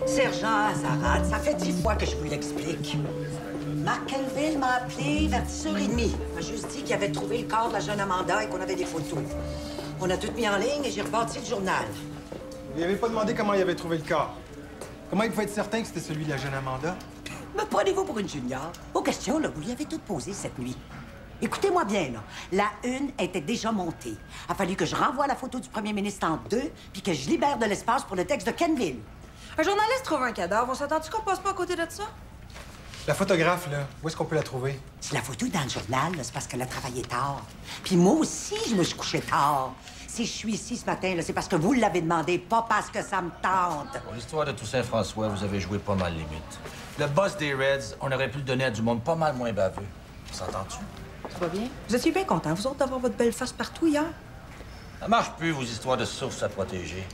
Sergent Azarad, ça fait 10 fois que je vous l'explique. Marc Kelville m'a appelé vers 10h30. Il m'a juste dit qu'il avait trouvé le corps de la jeune Amanda et qu'on avait des photos. On a tout mis en ligne et j'ai rebâti le journal. Vous lui avez pas demandé comment il avait trouvé le corps? Comment il pouvait être certain que c'était celui de la jeune Amanda? Me prenez-vous pour une junior? Vos questions, là, vous lui avez toutes posées cette nuit. Écoutez-moi bien, là. La une était déjà montée. Il a fallu que je renvoie la photo du premier ministre en 2 puis que je libère de l'espace pour le texte de Kenville. Un journaliste trouve un cadavre. On s'attend-tu qu'on passe pas à côté de ça? La photographe, là, où est-ce qu'on peut la trouver? Si la photo est dans le journal, là, c'est parce qu'elle a travaillé tard. Puis moi aussi, je me suis couché tard. Si je suis ici ce matin, là, c'est parce que vous l'avez demandé, pas parce que ça me tente. Pour l'histoire de Toussaint François, vous avez joué pas mal limite. Le boss des Reds, on aurait pu le donner à du monde pas mal moins baveux. S'entends-tu? Ça va bien? Vous étiez bien contents, vous autres, d'avoir votre belle face partout hier? Ça marche plus, vos histoires de sources à protéger.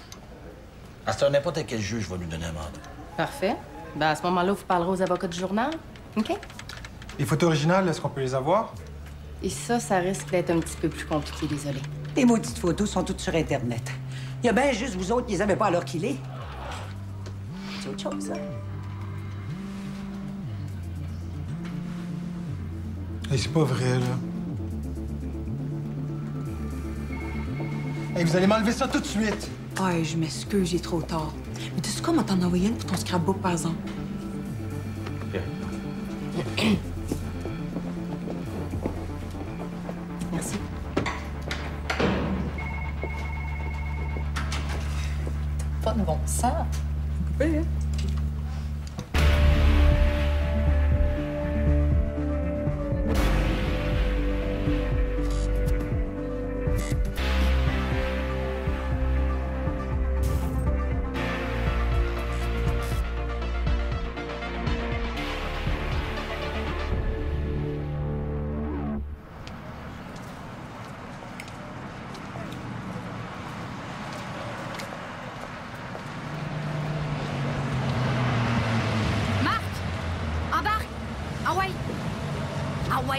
À ce temps, n'importe quel juge va lui donner un mandat. Parfait. Ben, à ce moment-là, vous parlerez aux avocats du journal. OK? Les photos originales, est-ce qu'on peut les avoir? Et ça risque d'être un petit peu plus compliqué, désolé. Les maudites photos sont toutes sur Internet. Il y a bien juste vous autres qui les avez pas à l'heure qu'il est. C'est autre chose, ça. Hey, c'est pas vrai, là. Hey, vous allez m'enlever ça tout de suite! Ouais, je m'excuse, j'ai trop tard. Mais tu sais quoi, m'en t'en envoyer une pour ton scrapbook, par exemple? Merci. Pas de bon sens. Oui, hein?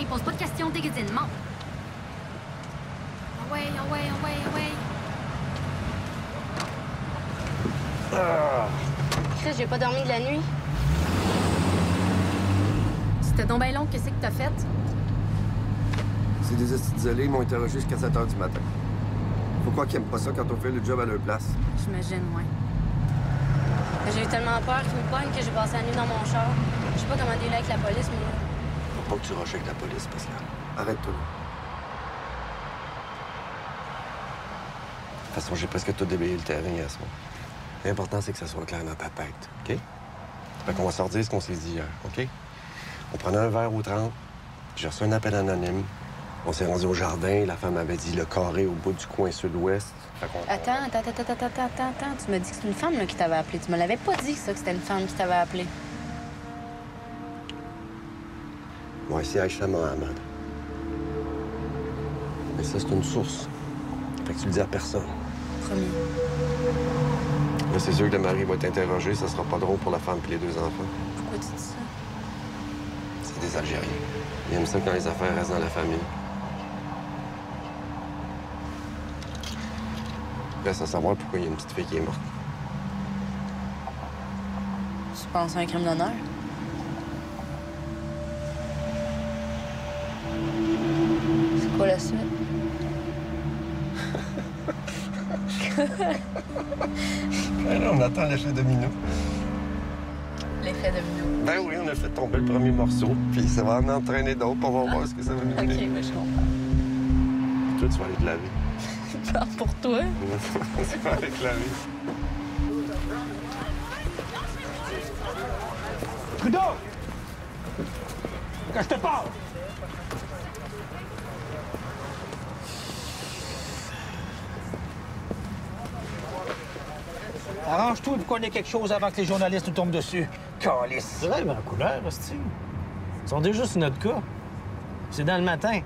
Pose pas de questions, déguisine, monte. Ah ouais. Chris, j'ai pas dormi de la nuit. C'était donc bien long, qu'est-ce que t'as fait? C'est des hosties isolés, ils m'ont interrogé jusqu'à 7 h du matin. Faut croire qu'ils aiment pas ça quand on fait le job à leur place. J'imagine, ouais. J'ai eu tellement peur qu'ils me pognent que j'ai passé la nuit dans mon char. Je sais pas comment dealer avec la police, moi. Faut pas que tu rushes avec la police, Pascal. Arrête-toi. De toute façon, j'ai presque tout déblayé le terrain à ce moment. L'important, c'est que ça soit clair dans ta tête, OK? Fait qu'on va sortir ce qu'on s'est dit hier, OK? On prenait un verre au 30, j'ai reçu un appel anonyme. On s'est rendu au jardin, la femme avait dit le carré au bout du coin sud-ouest. Attends. Tu m'as dit que c'était une femme là, qui t'avait appelé. Tu me l'avais pas dit, ça, que c'était une femme qui t'avait appelé. Ouais, c'est Aïcha Mohamed. Mais ça, c'est une source. Fait que tu le dis à personne. Promis. Là, c'est sûr que le mari va t'interroger, ça sera pas drôle pour la femme et les 2 enfants. Pourquoi tu dis ça? C'est des Algériens. Ils aiment ça quand les affaires restent dans la famille. Reste à savoir pourquoi il y a une petite fille qui est morte. Tu penses à un crime d'honneur? C'est quoi la suite? On attend l'effet domino. L'effet domino. Ben oui, on a fait tomber le premier morceau, puis ça va en entraîner d'autres, puis on va voir ce que ça va nous donner. OK, mais je comprends. Toi, tu vas aller te laver. Pour toi? Tu vas aller te laver. Trudeau! Quand je te parle! Arrange-toi pour qu'on ait quelque chose avant que les journalistes nous tombent dessus. Calice! C'est vrai, mais en couleur, hostie. Ils sont déjà sur notre cas. C'est dans le matin.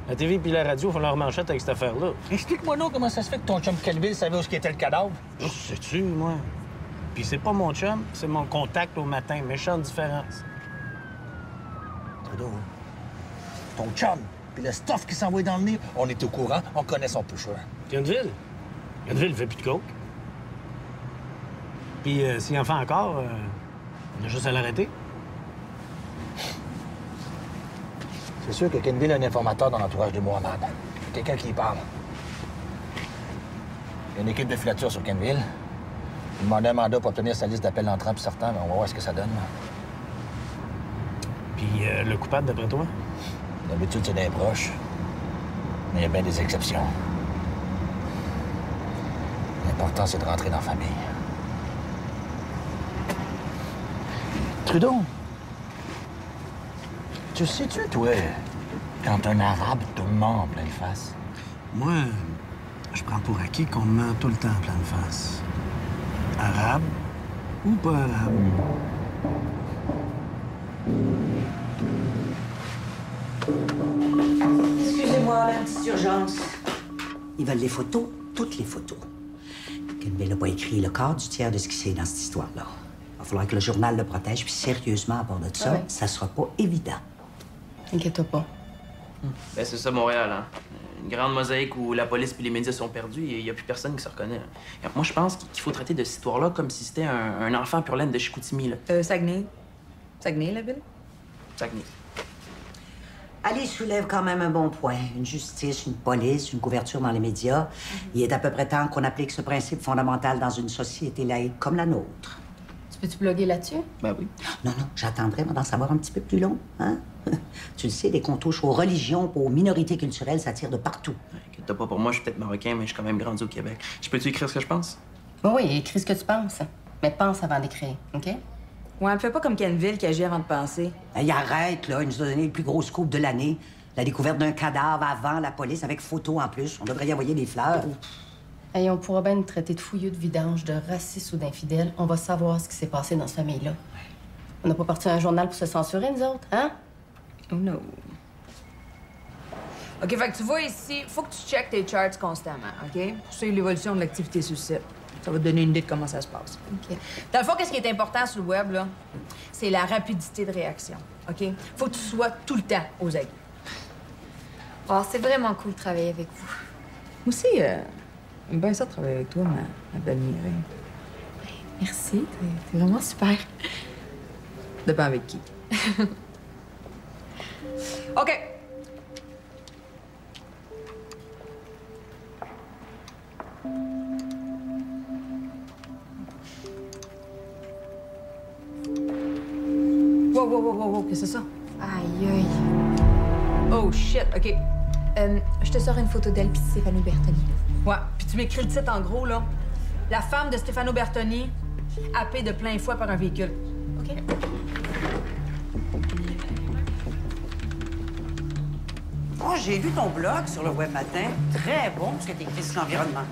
La TV puis la radio font leur manchette avec cette affaire-là. Explique-moi donc comment ça se fait que ton chum Kelville savait où était le cadavre. Je sais-tu, moi? Puis c'est pas mon chum, c'est mon contact au matin. Méchante différence. Trudeau, ton chum, puis le stuff qui s'envoie dans le nez, on est au courant, on connaît son pusher. Kenville? Kenville fait plus de coke. Puis s'il en fait encore, on a juste à l'arrêter. C'est sûr que Kenville a un informateur dans l'entourage de Mohamed. Quelqu'un qui y parle. Il y a une équipe de filature sur Kenville. Il demandait un mandat pour obtenir sa liste d'appels entrants puis sortants, mais on va voir ce que ça donne. Puis le coupable, d'après toi? D'habitude, c'est des proches. Mais il y a bien des exceptions. L'important, c'est de rentrer dans la famille. Trudeau, tu sais-tu, toi, quand un arabe te ment en pleine face? Moi, je prends pour acquis qu'on me ment tout le temps en pleine face. Arabe ou pas arabe. Excusez-moi, la petite urgence. Ils veulent les photos, toutes les photos. Kenville n'a pas écrit le quart du tiers de ce qui s'est dans cette histoire-là. Il va falloir que le journal le protège, puis sérieusement, à part de ça, ça sera pas évident. Inquiète-toi pas. Ben, c'est ça, Montréal, hein. Une grande mosaïque où la police puis les médias sont perdus et il n'y a plus personne qui se reconnaît. Moi, je pense qu'il faut traiter de cette histoire-là comme si c'était un enfant pur laine de Chicoutimi, là. Saguenay. Saguenay, la ville? Saguenay. Ali soulève quand même un bon point. Une justice, une police, une couverture dans les médias. Il est à peu près temps qu'on applique ce principe fondamental dans une société laïque comme la nôtre. Tu peux-tu bloguer là-dessus? Ben oui. Non, j'attendrai, moi, d'en savoir un petit peu plus long, hein? Tu le sais, dès qu'on touche aux religions, aux minorités culturelles, ça tire de partout. Inquiète-toi pas pour moi, je suis peut-être marocain, mais je suis quand même grandi au Québec. Je peux-tu écrire ce que je pense? Oui, écris ce que tu penses. Mais pense avant d'écrire, OK? Ouais, fais pas comme Kenville qui agit avant de penser. Hey, arrête, là. Il nous a donné le plus gros scoop de l'année. La découverte d'un cadavre avant la police, avec photo en plus. On devrait y envoyer des fleurs. Hey, on pourra bien nous traiter de fouilleux, de vidange, de racistes ou d'infidèles. On va savoir ce qui s'est passé dans cette famille-là. On n'a pas parti un journal pour se censurer, nous autres, hein? Oh no. OK, fait que tu vois ici, faut que tu checkes tes charts constamment, OK? Pour suivre l'évolution de l'activité sur le site. Ça va te donner une idée de comment ça se passe. OK. Dans le fond, qu'est-ce qui est important sur le web, là? C'est la rapidité de réaction, OK? Faut que tu sois tout le temps aux aiguilles. Oh, c'est vraiment cool de travailler avec vous. Moi aussi, j'aime bien ça de travailler avec toi, ma belle Mireille. Merci, t'es vraiment super. Dépend avec qui. OK. Wow, qu'est-ce que c'est ça? Aïe, aïe. Oh, shit, OK. Je te sors une photo d'elle puis Stefano Bertoni. Ouais, puis tu m'écris le titre en gros, là. La femme de Stefano Bertoni, happée de plein fouet par un véhicule. OK? Oh, j'ai lu ton blog sur le Web Matin. Très bon, ce que tu écris sur l'environnement.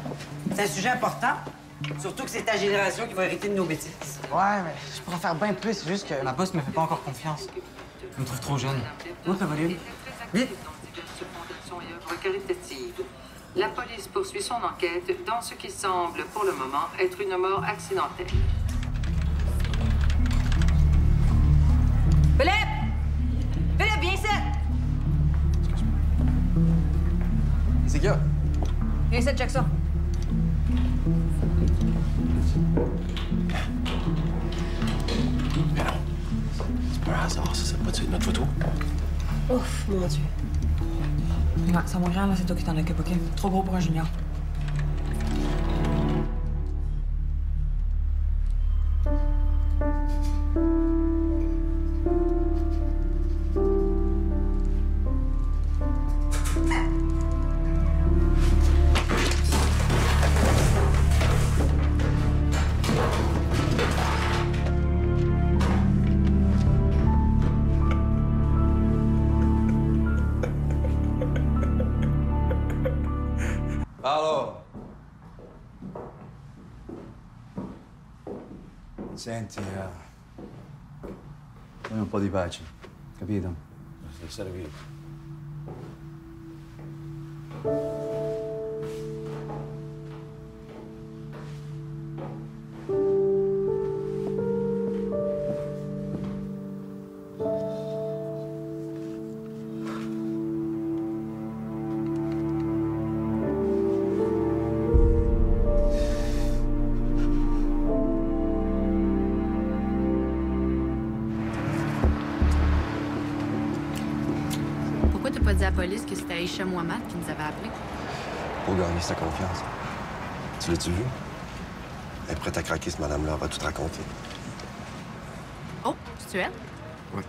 C'est un sujet important. Surtout que c'est ta génération qui va hériter de nos bêtises. Ouais, mais je pourrais faire bien plus. C'est juste que ma boss me fait pas encore confiance. Elle me trouve trop jeune. Où ça va, Lune? Vite! La police poursuit son enquête dans ce qui semble, pour le moment, être une mort accidentelle. Philippe! Philippe, viens ici! C'est qu'il y a? Viens ici, check ça. Mais non. C'est pas un hasard, ça. C'est pas de notre photo. Ouf, mon Dieu. Ouais, ça mon grand, là, c'est toi qui t'en occupes, OK? Trop gros pour un junior. Paolo! Senti, voglio un po' di pace, capito? Devi stare qui. dit à la police que c'était Aïcha Mohamed qui nous avait appelés. Pour gagner sa confiance. Tu l'as-tu vu? Elle est prête à craquer, ce madame-là. Elle va tout raconter. Oh, c'est elle? Oui.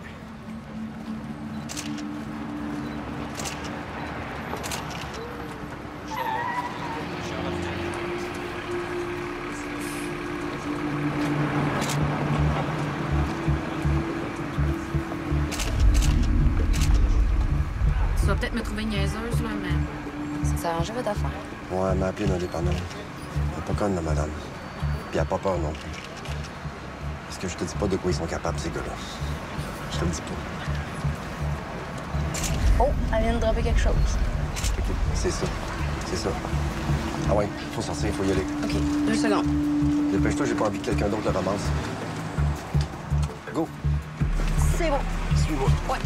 Tu vas peut-être me trouver niaiseuse, là, mais ça s'est arrangé votre affaire. Ouais, elle m'a appelé notre dépanneur. Elle est pas conne, la madame. Puis elle a pas peur non plus. Parce que je te dis pas de quoi ils sont capables, ces gars-là. Je te le dis pas. Oh, elle vient de dropper quelque chose. OK, c'est ça. C'est ça. Ah ouais, faut sortir, faut y aller. OK, 2 secondes. Dépêche-toi, j'ai pas envie que quelqu'un d'autre le ramasse. Go! C'est bon. Suis-moi. Ouais.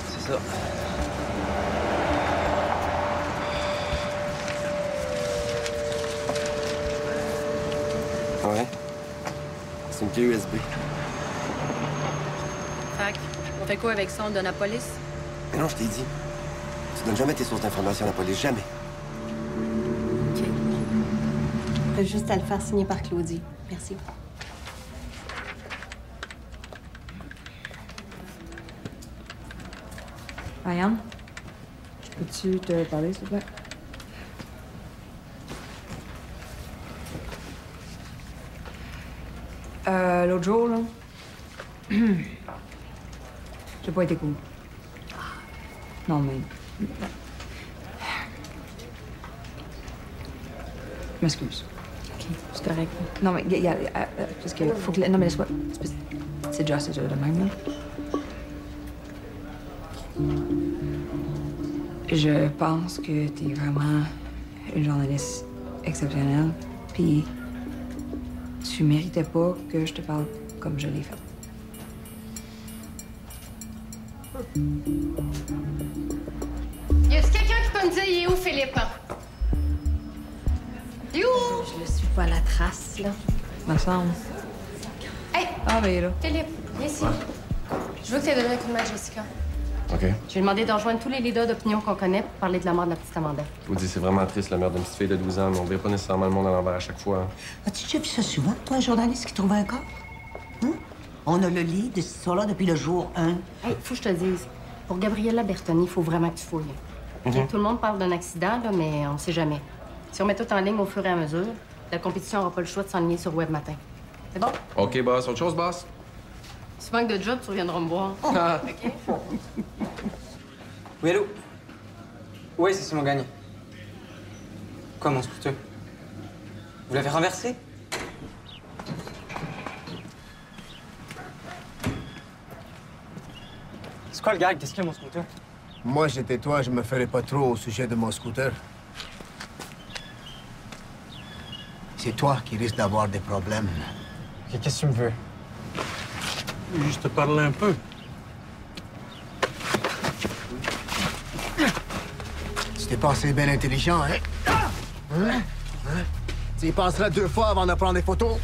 C'est ça. Ouais. C'est une clé USB. Fait on fait quoi avec ça? On donne à la police? Mais non, je t'ai dit. Tu donnes jamais tes sources d'information à la police. Jamais. OK. T'as juste à le faire signer par Claudie. Merci. Ryan, peux-tu te parler, s'il te plaît? L'autre jour, là, j'ai pas été cool. Non, mais... Je m'excuse. OK, c'est correct. Non, mais, parce que faut que... Non, mais laisse-moi... C'est juste de même, là. Je pense que t'es vraiment une journaliste exceptionnelle, puis tu méritais pas que je te parle comme je l'ai fait. Y a-t-il quelqu'un qui peut me dire il est où, Philippe? Il est où? Je le suis pas à la trace, là. Me semble. Hey! Ah, ben, il est là. Philippe, viens ici. Je veux que tu aies donné un coup de main à Jessica. OK. Je lui ai demandé de rejoindre tous les leaders d'opinion qu'on connaît pour parler de la mort de la petite Amanda. Je vous dis, c'est vraiment triste, la mère d'une petite fille de 12 ans, mais on verra pas nécessairement le monde à l'envers à chaque fois. As-tu déjà vu ça souvent, toi, un journaliste qui trouve un corps? Hein? On a le lit de cette histoire-là depuis le jour 1. Hey, faut que je te dise, pour Gabriella Bertoni, il faut vraiment que tu fouilles. OK, tout le monde parle d'un accident, là, mais on sait jamais. Si on met tout en ligne au fur et à mesure, la compétition n'aura pas le choix de s'enligner sur Web Matin. C'est bon? OK, boss. Autre chose, boss? Si tu manques de job, tu reviendras me voir. Ah. OK? Oui, allô? Oui, c'est Simon Gagne. Quoi, mon scooter? Vous l'avez renversé? C'est quoi le gag? Qu'est-ce qu'il y a, mon scooter? Moi, j'étais toi, je me ferais pas trop au sujet de mon scooter. C'est toi qui risques d'avoir des problèmes. Ok, qu'est-ce que tu me veux? Juste te parler un peu. Tu t'es passé bien intelligent, hein? Hein? Tu y penseras 2 fois avant de prendre des photos.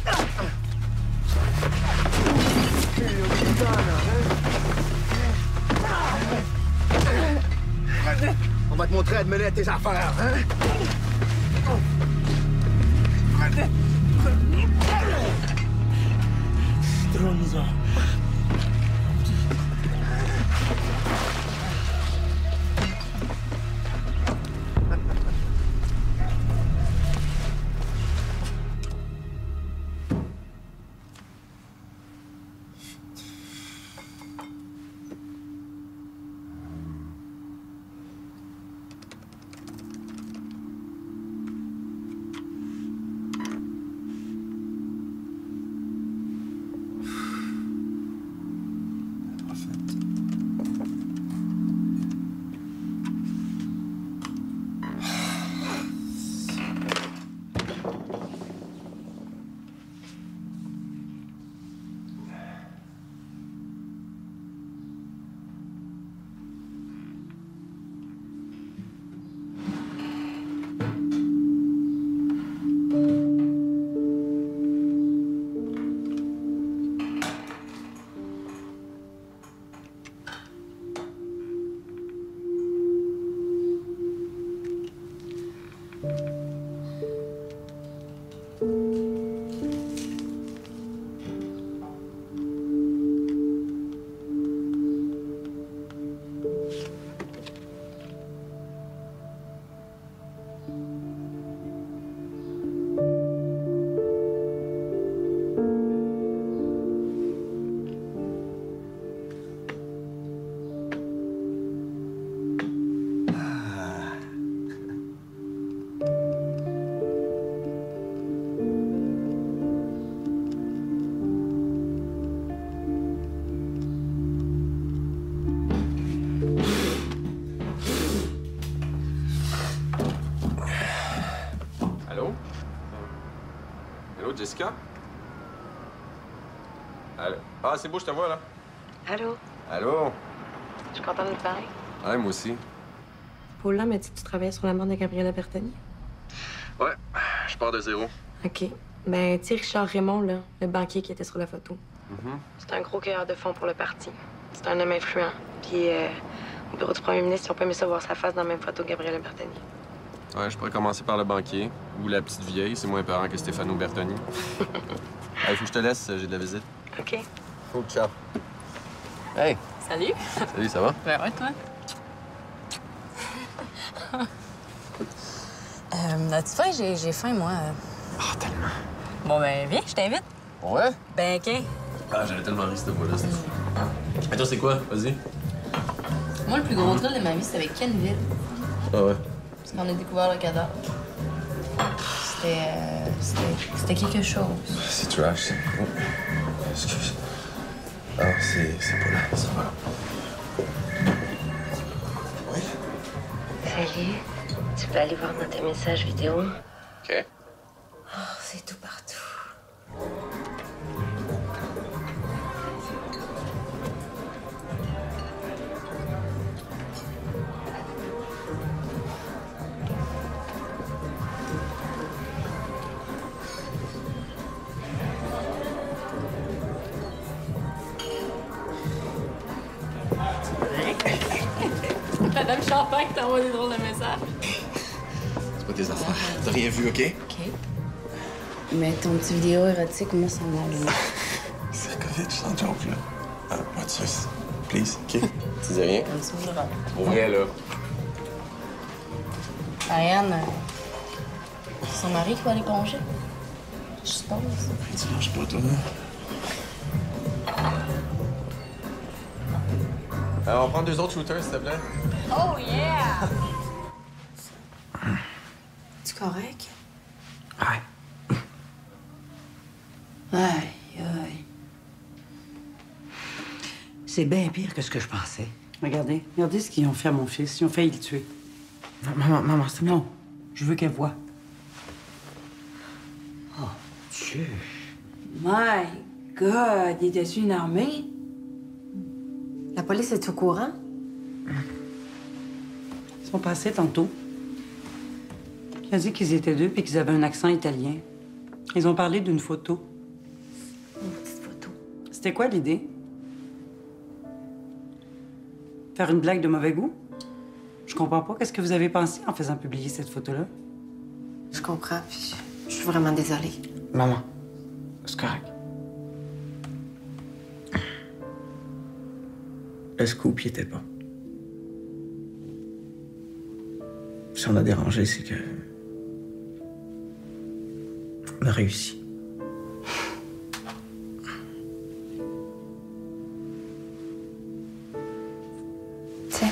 On va te montrer à te mener à tes affaires, hein? Trop misère. Allô, Jessica? Allô? Ah, c'est beau, je te vois, là. Allô? Allô? Je suis contente de te parler. Ouais, moi aussi. Paula m'a dit que tu travaillais sur la mort de Gabriella Bertoni. Ouais, je pars de zéro. OK. Ben, tu sais, Richard Raymond, là, le banquier qui était sur la photo. C'est un gros cueilleur de fonds pour le parti. C'est un homme influent. Puis, au bureau du premier ministre, ils ont pas aimé ça voir sa face dans la même photo que Gabriella Bertoni. Ouais, je pourrais commencer par le banquier. Ou la petite vieille, c'est moins parent que Stefano Bertoni. Allez, faut que je te laisse, j'ai de la visite. OK. Cool, ciao. Hey! Salut! Salut, ça va? Ben ouais, toi? As-tu faim? J'ai faim, moi. Ah, tellement. Bon, ben, viens, je t'invite. Ouais? Ben, OK. Ah, j'avais tellement ri cette fois-là. Et toi, c'est quoi? Vas-y. Moi, le plus gros thrill de ma vie, c'est avec Kenville. Ah ouais? Parce qu'on a découvert le cadavre. C'était quelque chose. C'est trash. Oh. Excuse. Ah, c'est pas là, c'est pas là. Oui? Salut. Tu peux aller voir dans tes messages vidéo. OK. Oh, c'est tout partout. Madame Champagne t'envoie des drôles de messages. C'est pas tes affaires. T'as rien vu, OK? OK. Mais ton petit vidéo érotique, moi, ça m'allume. C'est COVID, sans joke, là. Ah, pas de suisse. Please, OK? Tu dis rien? Un petit bout de robe. Pour vrai, là. Ariane, c'est son mari qui va aller congé. Je suppose. Tu manges pas, toi, là? Alors, on prend 2 autres shooters, s'il te plaît. Oh, yeah! Tu correct? Ouais. Aïe, aïe. C'est bien pire que ce que je pensais. Regardez ce qu'ils ont fait à mon fils. Ils ont failli le tuer. Maman, c'est non. Je veux qu'elle voie. Oh, Dieu. My God, il était-tu une armée? La police est au courant? Ils sont passés tantôt. Il a dit qu'ils étaient deux et qu'ils avaient un accent italien. Ils ont parlé d'une photo. Une petite photo. C'était quoi l'idée? Faire une blague de mauvais goût? Je comprends pas. Qu'est-ce que vous avez pensé en faisant publier cette photo-là? Je comprends, puis je suis vraiment désolée. Maman, c'est correct. Le scoop, il était pas. Si on a dérangé, c'est que... on a réussi. Tiens.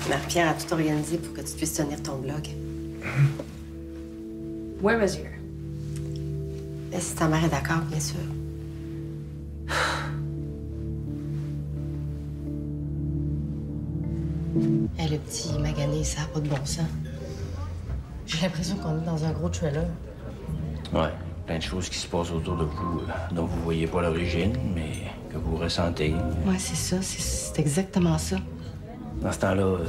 Marie-Pierre a tout organisé pour que tu puisses tenir ton blog. Where was you? Et si ta mère est d'accord, bien sûr. Hey, le petit magané, ça n'a pas de bon sens. J'ai l'impression qu'on est dans un gros trailer. Ouais, plein de choses qui se passent autour de vous dont vous voyez pas l'origine, mais que vous ressentez. Ouais, c'est ça. C'est exactement ça. Dans ce temps-là,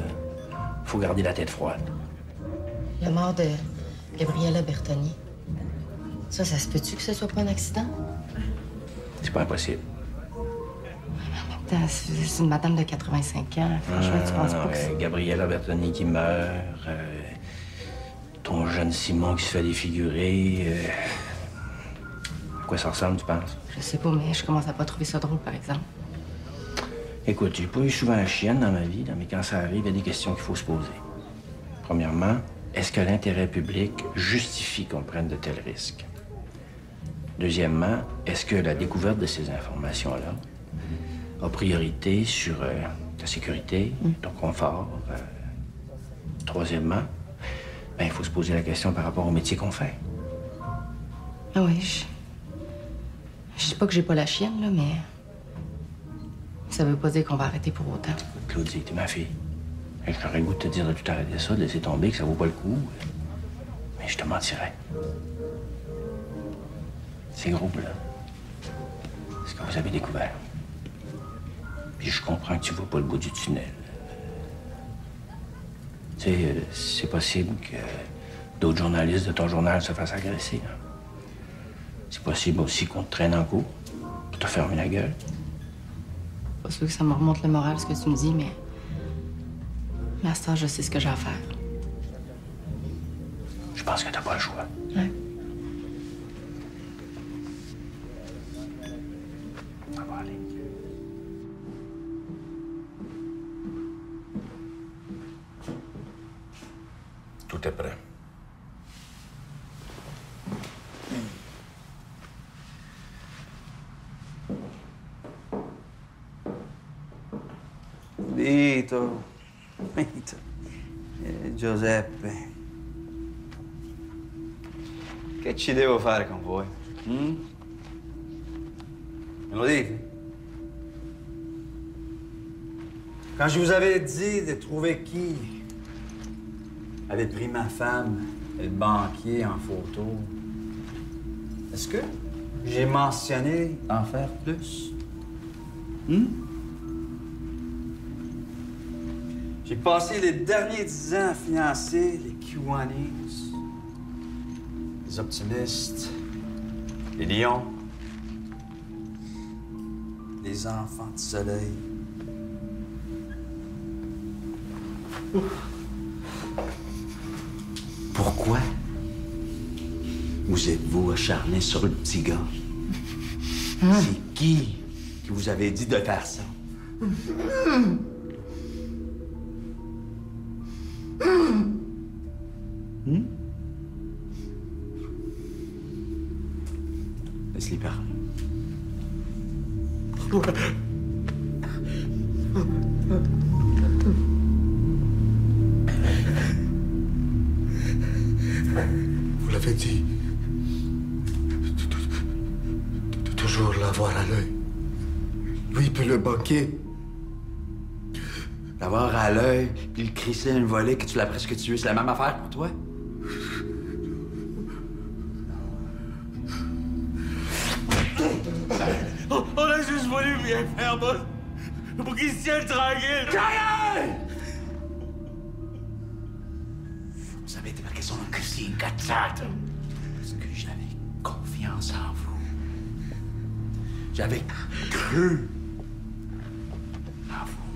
faut garder la tête froide. La mort de Gabriella Bertoni. Ça se peut-tu que ce soit pas un accident? C'est pas impossible. C'est une madame de 85 ans. Franchement, tu penses pas que c'est... Gabriella Bertoni qui meurt, ton jeune Simon qui se fait défigurer. À quoi ça ressemble, tu penses? Je sais pas, mais je commence à pas trouver ça drôle, par exemple. Écoute, j'ai pas eu souvent la chienne dans ma vie, là, mais quand ça arrive, il y a des questions qu'il faut se poser. Premièrement, est-ce que l'intérêt public justifie qu'on prenne de tels risques? Deuxièmement, est-ce que la découverte de ces informations-là a priorité sur ta sécurité, ton confort? Troisièmement, il faut se poser la question par rapport au métier qu'on fait. Ah oui, je dis pas que j'ai pas la chienne, là, mais... ça veut pas dire qu'on va arrêter pour autant. Claudie, t'es ma fille. J'aurais le goût de te dire de tout arrêter ça, de laisser tomber, que ça vaut pas le coup. Mais Mais je te mentirais. C'est gros, là. Ce que vous avez découvert. Puis je comprends que tu vois pas le bout du tunnel. Tu sais, c'est possible que d'autres journalistes de ton journal se fassent agresser. Hein. C'est possible aussi qu'on te traîne en cours pour te fermer la gueule. Pas sûr que ça me remonte le moral, ce que tu me dis, mais... à ce temps, je sais ce que j'ai à faire. Je pense que t'as pas le choix. Ouais. Ça va aller. Tout est prêt. Vito. Giuseppe. Che ci devo fare con voi? Me lo dite? Quand je vous avais dit de trouver qui avait pris ma femme et le banquier en photo, est-ce que j'ai mentionné en faire plus? J'ai passé les derniers 10 ans à financer les Kiwanis, les optimistes, les lions, les enfants du soleil. Pourquoi vous êtes-vous acharné sur le petit gars? C'est qui vous avait dit de faire ça? Laisse-les parler. Vous l'avez dit. Toujours l'avoir à l'œil. Lui puis le banquier. L'avoir à l'œil, puis le crisser une volée que tu l'as presque tué, c'est la même affaire pour toi? On a juste voulu bien faire, boss. Pour qu'il se tienne tranquille. Vous avez débarqué son nom ici, Katsat. Parce que j'avais confiance en vous. J'avais cru en vous.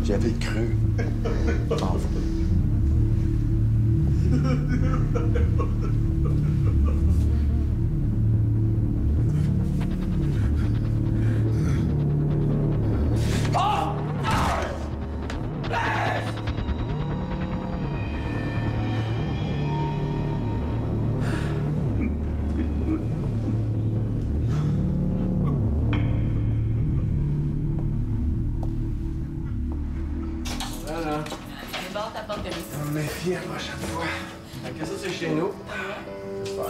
J'avais cru en vous. Méfiez la prochaine fois. Que ça, c'est chez nous. J'espère.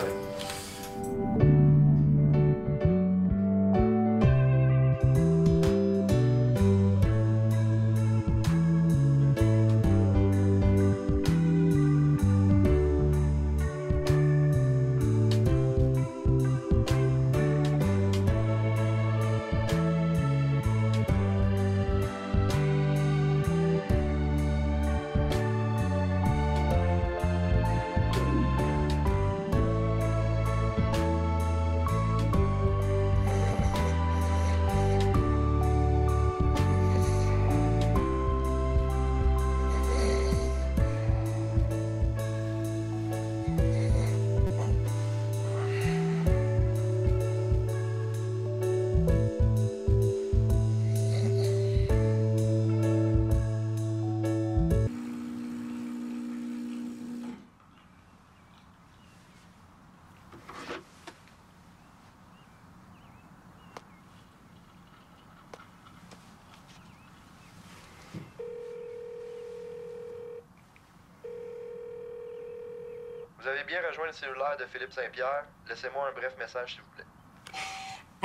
Vous avez bien rejoint le cellulaire de Philippe Saint-Pierre. Laissez-moi un bref message, s'il vous plaît.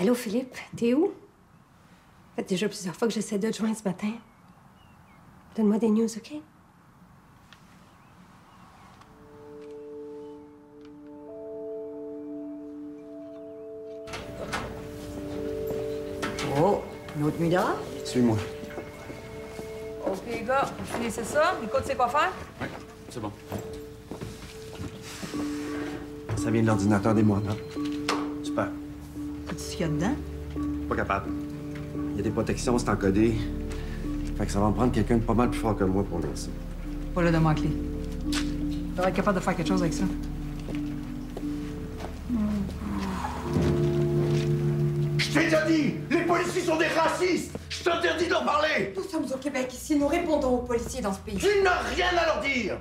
Allô, Philippe? T'es où? Ça fait déjà plusieurs fois que j'essaie de te joindre ce matin. Donne-moi des news, OK? Oh, une autre nuit dehors? Suis-moi. OK, les gars, vous finissez ça? Écoute, c'est quoi faire? Oui, c'est bon. Ça vient de l'ordinateur des moines, hein? Super. Sais-tu ce qu'il y a dedans? Pas capable. Il y a des protections, c'est encodé. Fait que ça va me prendre quelqu'un de pas mal plus fort que moi pour lire ça. Pas là de manquer. T'aurais être capable de faire quelque chose avec ça. Je t'ai déjà dit! Les policiers sont des racistes! Je t'interdis d'en parler! Nous sommes au Québec ici, nous répondons aux policiers dans ce pays. Tu n'as rien à leur dire!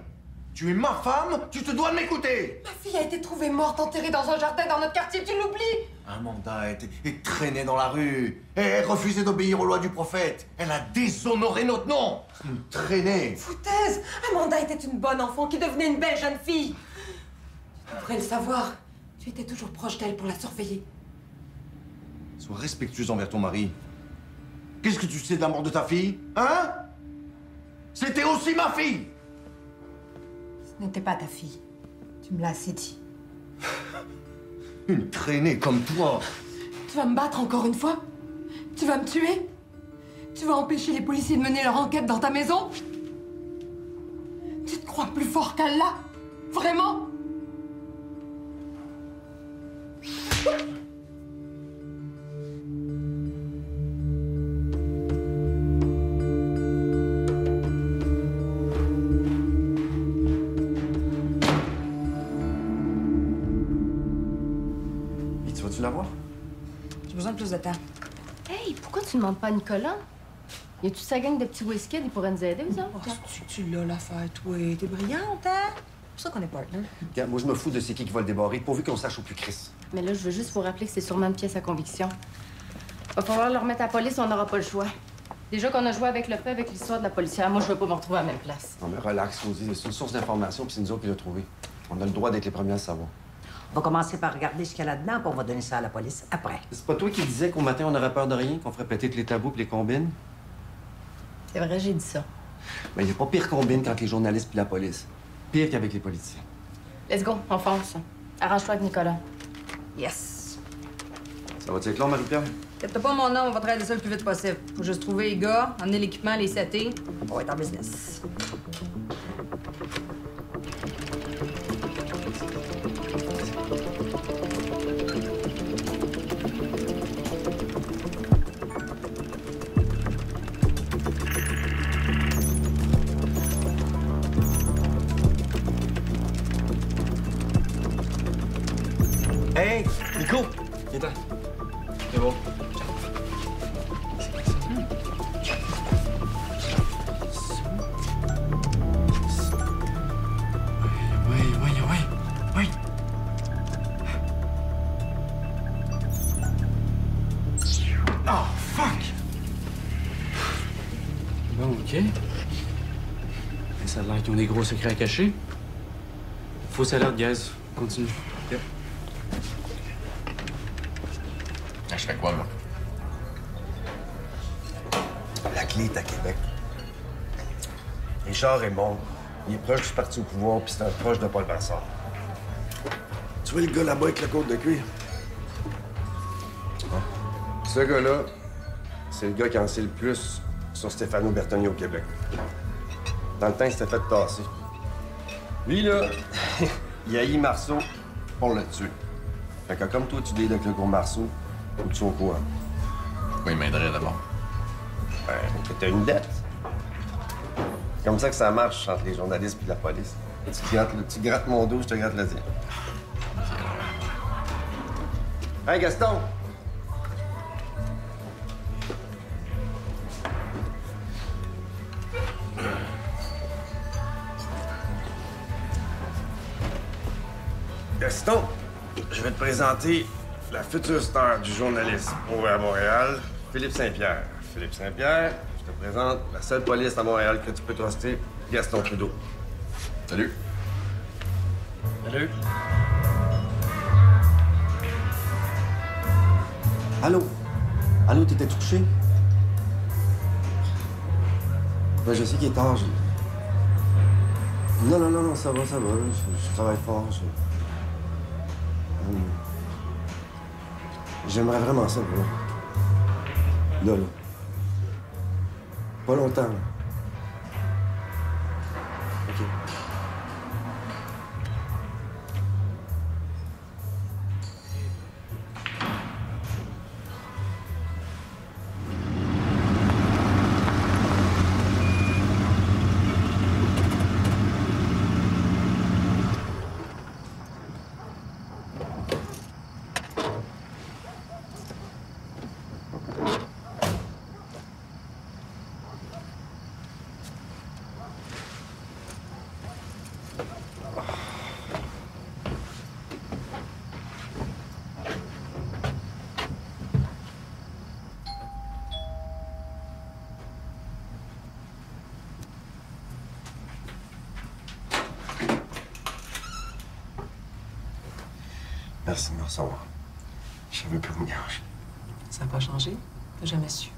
Tu es ma femme, tu te dois de m'écouter! Ma fille a été trouvée morte, enterrée dans un jardin dans notre quartier, tu l'oublies? Amanda est traînée dans la rue. Et elle refusait d'obéir aux lois du prophète. Elle a déshonoré notre nom. Une traînée. Foutaise! Amanda était une bonne enfant qui devenait une belle jeune fille. Tu devrais le savoir. Tu étais toujours proche d'elle pour la surveiller. Sois respectueuse envers ton mari. Qu'est-ce que tu sais de la mort de ta fille? Hein? C'était aussi ma fille! Ce n'était pas ta fille. Tu me l'as assez dit. Une traînée comme toi. Tu vas me battre encore une fois? Tu vas me tuer? Tu vas empêcher les policiers de mener leur enquête dans ta maison? Tu te crois plus fort qu'Allah? Vraiment? Tu la vois? J'ai besoin de plus de temps. Hey, pourquoi tu demandes pas à Nicolas? Y a-tu sa gang de petits whisky? Il pourrait nous aider, vous autres? Oh, tu l'as l'affaire, toi. T'es brillante, hein? C'est pour ça qu'on est partners. Regarde, moi, je me fous de c'est qui va le débarrer, pourvu qu'on sache au plus Chris. Mais là, je veux juste vous rappeler que c'est sûrement une pièce à conviction. Va falloir le remettre à la police, on n'aura pas le choix. Déjà qu'on a joué avec le feu, avec l'histoire de la policière, moi, je veux pas me retrouver à la même place. Non, mais relax, Rosie. C'est une source d'information, puis c'est nous autres qui l'a trouvé. On a le droit d'être les premiers à le savoir. On va commencer par regarder ce qu'il y a là-dedans, puis on va donner ça à la police après. C'est pas toi qui disais qu'au matin, on n'aurait peur de rien, qu'on ferait péter tous les tabous puis les combines? C'est vrai, j'ai dit ça. Ben, il n'y a pas pire combine qu'entre les journalistes puis la police. Pire qu'avec les politiciens. Let's go, on fonce. Arrange-toi avec Nicolas. Yes! Ça va-tu être long, Marie-Pierre? T'as pas mon nom, on va travailler ça le plus vite possible. Faut juste trouver les gars, emmener l'équipement, les setter. On va être en business. Hey, Nico! Viens-t'en. C'est bon. Oui. Oh, fuck! Bon, OK. Mais ça a l'air qu'ils ont des gros secrets à cacher. Fausse alerte, guys. Continue. OK. Je fais quoi, moi? La clé est à Québec. Richard est bon. Il est proche du parti au pouvoir, puis c'est un proche de Paul Brassard. Tu vois le gars là-bas avec la côte de cuir? Ce gars-là, c'est le gars qui en sait le plus sur Stefano Bertoni au Québec. Dans le temps, il s'était fait tasser. Lui, là, il haït Marceau pour le tuer. Fait que comme toi, tu deals avec le gros Marceau, faut que tu sois au courant. Pourquoi il m'aiderait d'abord? Ben, t'as une dette. C'est comme ça que ça marche entre les journalistes et la police. Tu grattes mon dos, je te gratte le tien. Hey, Gaston! Gaston, je vais te présenter la future star du journalisme à Montréal, Philippe Saint-Pierre. Philippe Saint-Pierre, je te présente la seule police à Montréal que tu peux truster, Gaston Trudeau. Salut. Salut. Allô? Allô, t'étais touché? Ben, je sais qu'il est tard. Non, ça va. Je travaille fort. J'aimerais vraiment ça, bro. Là. Pas longtemps, là. OK. Merci de me recevoir. Je savais plus où me déranger. Ça n'a pas changé? T'as jamais su.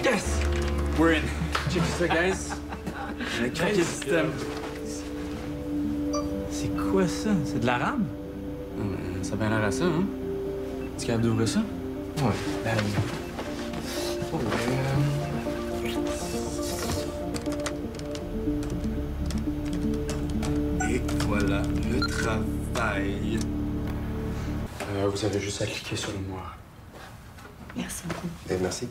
Yes! We're in. Check ça, guys. On a craqué le système. C'est quoi ça? C'est de la rame? Ça a bien l'air à ça, hein? Tu es capable d'ouvrir ça? Ouais. Ben oui. Et voilà le travail. Vous avez juste à cliquer sur le noir. Merci beaucoup. Eh, merci.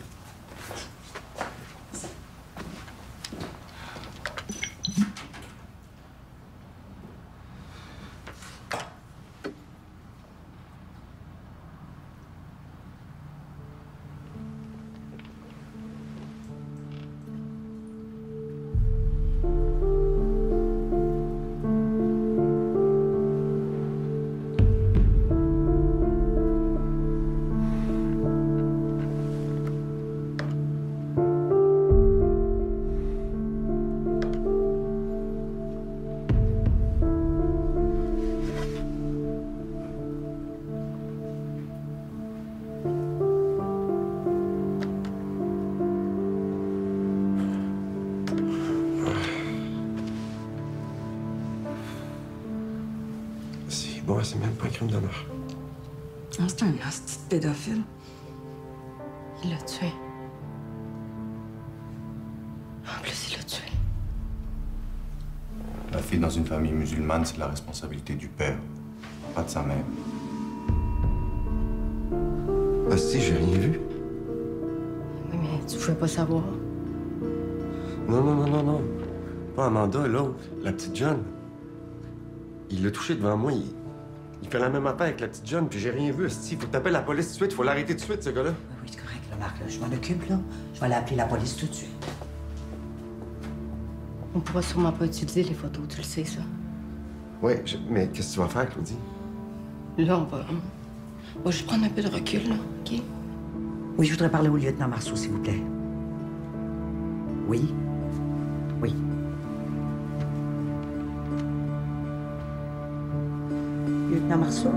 Bon, c'est même pas un crime d'honneur. Ah, c'est un hostie de pédophile. Il l'a tué. En plus, il l'a tué. La fille dans une famille musulmane, c'est la responsabilité du père, pas de sa mère. Ah si, j'ai rien vu. Oui, mais tu pouvais pas savoir. Non. Pas Amanda, l'autre, la petite jeune. Il l'a touché devant moi. Il fait la même affaire avec la petite jeune, puis j'ai rien vu. Il faut que t'appelles la police tout de suite. Il faut l'arrêter tout de suite, ce gars-là. Oui, c'est correct, là, Marc. Là. Je m'en occupe, là. Je vais aller appeler la police tout de suite. On pourra sûrement pas utiliser les photos, tu le sais, ça. Oui, mais qu'est-ce que tu vas faire, Claudie? Là, on va juste prendre un peu de recul, là, OK? Oui, je voudrais parler au lieutenant Marceau, s'il vous plaît. Oui? Oui. Lieutenant Marceau?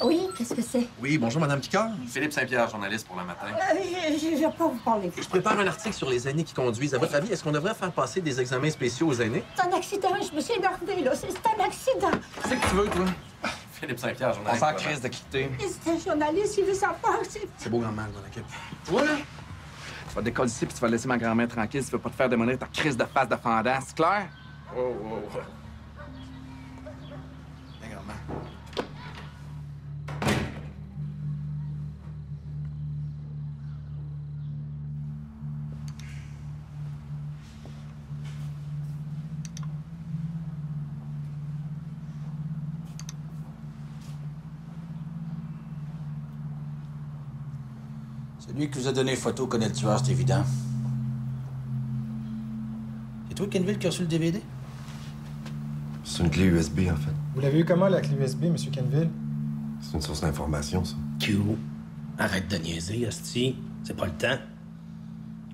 Oui, qu'est-ce que c'est? Oui, bonjour, Madame Picard. Philippe Saint-Pierre, journaliste pour Le Matin. Je vais pas vous parler. Je prépare un article sur les aînés qui conduisent. À votre avis, est-ce qu'on devrait faire passer des examens spéciaux aux aînés? C'est un accident, je me suis énervée, là. C'est un accident. Qu'est-ce que tu veux, toi? Philippe Saint-Pierre, journaliste. On s'en crise de quitter. C'est un journaliste, il veut savoir. C'est beau, grand-mère, dans l'équipe. Toi, là? Tu vas décoller ici puis tu vas laisser ma grand-mère tranquille si tu veux pas te faire démolir ta crise de face de fendant. C'est clair? Oh. Viens, grand-mère. Celui qui vous a donné les photos connaît le tueur, c'est évident. C'est toi, Kenville, qui a reçu le DVD? C'est une clé USB, en fait. Vous l'avez eu comment, la clé USB, M. Kenville? C'est une source d'information, ça. Q, arrête de niaiser, Asti. C'est pas le temps.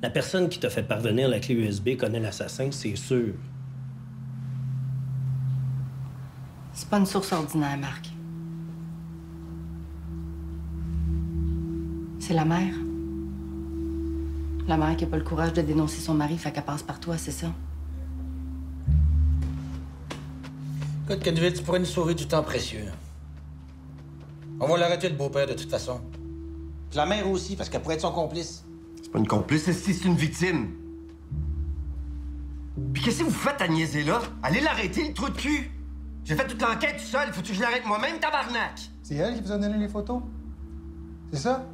La personne qui t'a fait parvenir la clé USB connaît l'assassin, c'est sûr. C'est pas une source ordinaire, Marc. C'est la mère. La mère qui a pas le courage de dénoncer son mari, fait qu'elle passe par toi, c'est ça? Écoute, Kenville, tu pourrais nous sauver du temps précieux. On va l'arrêter, le beau-père, de toute façon. Puis la mère aussi, parce qu'elle pourrait être son complice. C'est pas une complice, c'est une victime. Puis qu'est-ce que vous faites à niaiser là? Allez l'arrêter, le trou de cul! J'ai fait toute l'enquête tout seul, faut-tu que je l'arrête moi-même, tabarnak? C'est elle qui vous a donné les photos? C'est ça?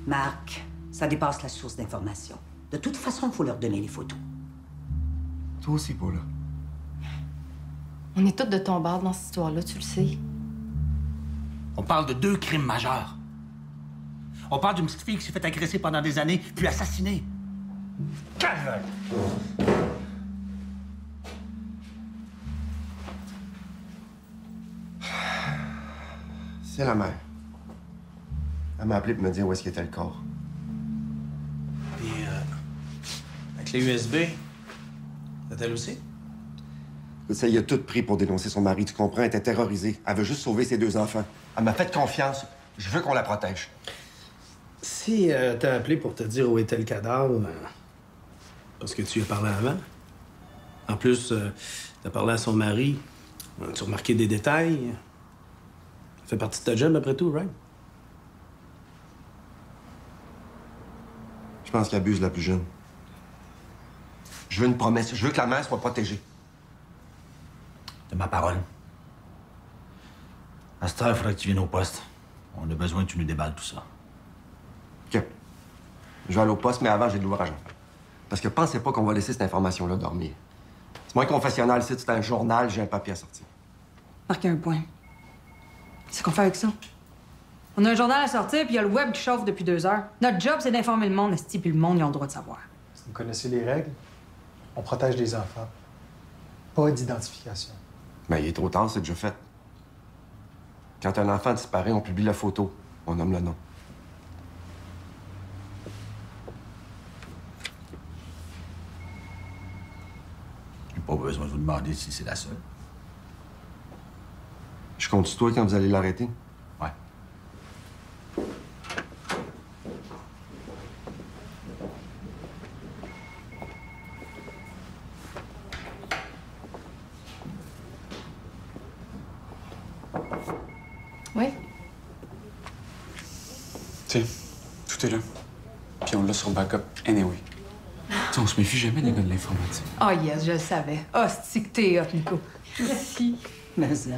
Marc, ça dépasse la source d'information. De toute façon, il faut leur donner les photos. Toi aussi, Paula. On est tous de ton bord dans cette histoire-là, tu le sais. On parle de 2 crimes majeurs. On parle d'une petite fille qui s'est fait agresser pendant des années, puis assassinée. Calme! C'est la mère. Elle m'a appelé pour me dire où est-ce qu'était le corps. Puis, la clé USB, c'est elle aussi? Ça, il a tout pris pour dénoncer son mari, tu comprends? Elle était terrorisée. Elle veut juste sauver ses 2 enfants. Elle m'a fait confiance. Je veux qu'on la protège. Si t'as appelé pour te dire où était le cadavre, parce que tu lui as parlé avant. En plus, t'as parlé à son mari. Tu as remarqué des détails. Ça fait partie de ta job, après tout, right? Je pense qu'il abuse la plus jeune. Je veux une promesse. Je veux que la mère soit protégée. De ma parole. À cette heure, il faudrait que tu viennes au poste. On a besoin que tu nous déballes tout ça. OK. Je vais aller au poste, mais avant, j'ai de l'ouvrage à faire. Parce que pensez pas qu'on va laisser cette information-là dormir. C'est moins confessionnal, ici, c'est un journal, j'ai un papier à sortir. Marquez un point. C'est qu'on fait avec ça? On a un journal à sortir, puis il y a le web qui chauffe depuis 2 heures. Notre job, c'est d'informer le monde, puis le monde, ils ont le droit de savoir. Vous connaissez les règles? On protège les enfants. Pas d'identification. Mais il est trop tard, c'est déjà fait. Quand un enfant disparaît, on publie la photo. On nomme le nom. J'ai pas besoin de vous demander si c'est la seule. Je compte sur toi quand vous allez l'arrêter? Ouais. Oui? Tu sais, tout est là. Puis on l'a sur backup anyway. T'sais, on se méfie jamais des gars de l'informatique. Oh yes, je le savais. Oh, c'est que t'es hot, Nico. Merci. Mais ça.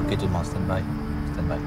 OK, tout le monde, stand-by. Stand-by.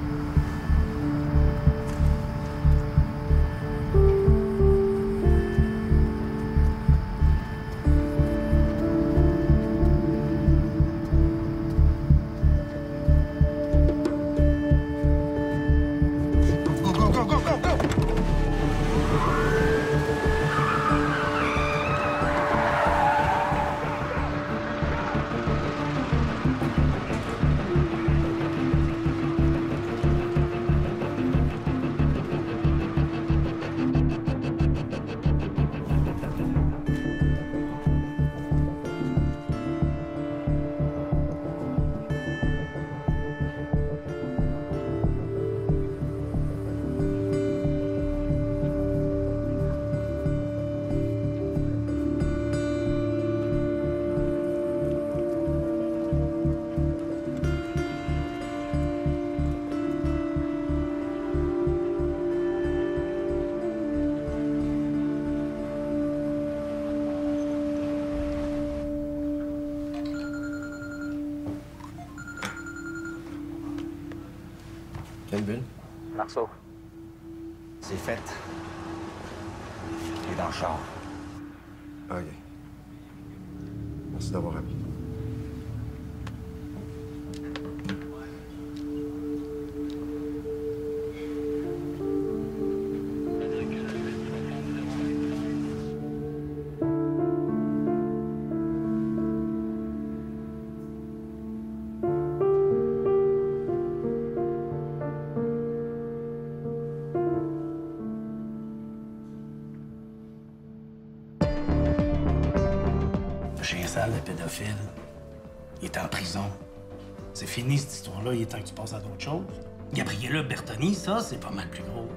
quelle ville? Marceau. C'est fait. Il est dans le char. OK. Merci d'avoir appelé. Chien sale, le pédophile. Il est en prison. C'est fini, cette histoire-là. Il est temps que tu passes à d'autres choses. Gabriella Bertoni, ça, c'est pas mal plus gros.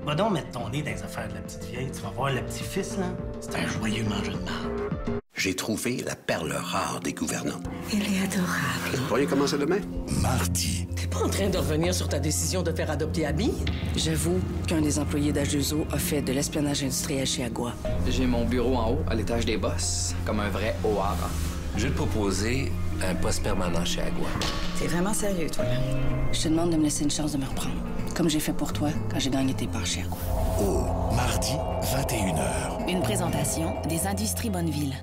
Va donc mettre ton nez dans les affaires de la petite vieille. Tu vas voir le petit-fils, là. C'est un joyeux mangeur de marde. J'ai trouvé la perle rare des gouvernants. Il est adorable. Vous pourriez commencer demain? Mardi. T'es pas en train de revenir sur ta décision de faire adopter Abby? J'avoue qu'un des employés d'H2O a fait de l'espionnage industriel chez Agua. J'ai mon bureau en haut, à l'étage des boss, comme un vrai OAR. Je vais te proposer un poste permanent chez Agua. T'es vraiment sérieux, toi, là? Je te demande de me laisser une chance de me reprendre, comme j'ai fait pour toi quand j'ai gagné tes parts chez Agua. Mardi, 21h. Une présentation des Industries Bonneville.